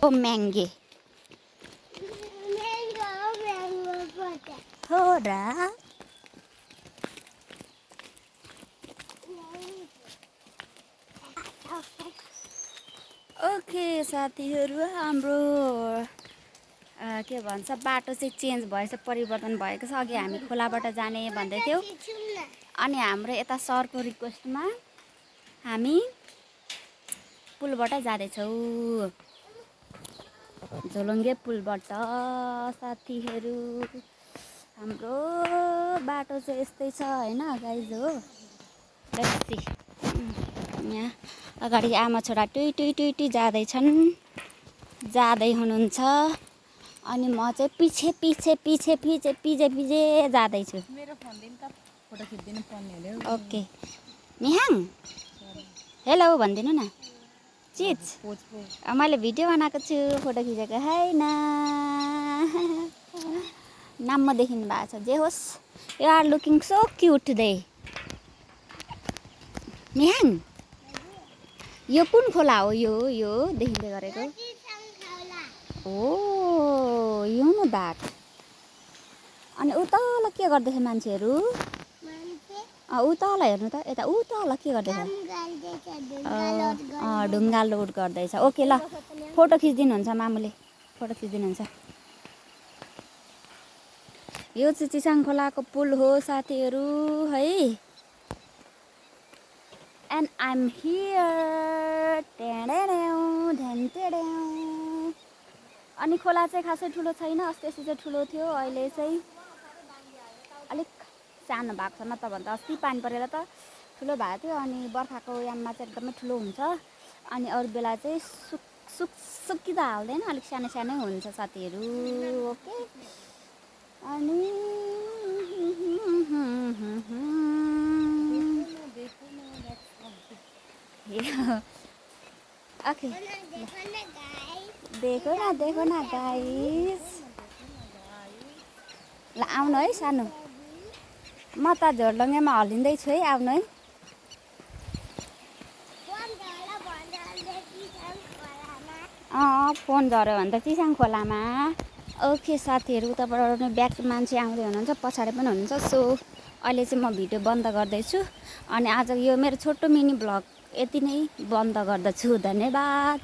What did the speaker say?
ओ महँगे हो र। ओके साथीहरू, हाम्रो के भन्छ बाटो चाहिँ चेन्ज भएछ, परिवर्तन भएको छ। अघि हामी खोलाबाट जाने भन्दै थियौँ अनि हाम्रो यता सरको रिक्वेस्टमा हामी पुलबाट जाँदैछौँ। झोलुङ्गे पुलबाट साथीहरू। हाम्रो बाटो चाहिँ यस्तै छ हैन गाइज हो। यहाँ अगाडि आमा छोरा टुई टुई टुई टुई जाँदै हुनुहुन्छ अनि म चाहिँ पछि जाँदैछु। मेरो फोन दिन त फोटो खिच्दिनु पर्ने हो। ओके निहाङ हेलो भनिदिनु न चिज। मैले भिडियो बनाएको छु, फोटो खिचेको हैन। नाम देखिनु भएको छ। जे होस्, you are looking so cute दे। निहाङ यो कुन खोला हो? यो देखिँदै गरेको ओ यो न दाट। अनि उताल के गर्दैछ मान्छेहरू? उताल हेर्नु त, यता उताल के गर्दैछ? ढुङ्गा लोड गर्दैछ। ओके ल, फोटो खिचिदिनुहुन्छ मामुले, फोटो खिचिदिनुहुन्छ। यो चाहिँ चिसाङ खोलाको पुल हो साथीहरू है। And I am here. अनि खोला चाहिँ खासै ठुलो छैन, अस्ति चाहिँ ठुलो थियो, अहिले चाहिँ अलिक सानो भएको छ। नभन्दा अस्ति पानी परेर त ठुलो भएको थियो। अनि बर्खाको याममा चाहिँ एकदमै ठुलो हुन्छ, अनि अरू बेला चाहिँ सुक्किँदा हाल्दैन, अलिक सानो सानै हुन्छ साथीहरू। ओके अनि ओके देखो न गाइस। ल आउनु है सानो, म त झोलुङ्गेमा हल्लिँदैछु है, आउनु है। फोन झऱ्यो भने त चिसाङ खोलामा। ओके साथीहरू, उताबाट ब्याक मान्छे आउँदै हुनुहुन्छ, पछाडि पनि हुनुहुन्छ। सो अहिले चाहिँ म भिडियो बन्द गर्दैछु अनि आज यो मेरो छोटो मिनी ब्लग यति नै बन्द गर्दछु। धन्यवाद।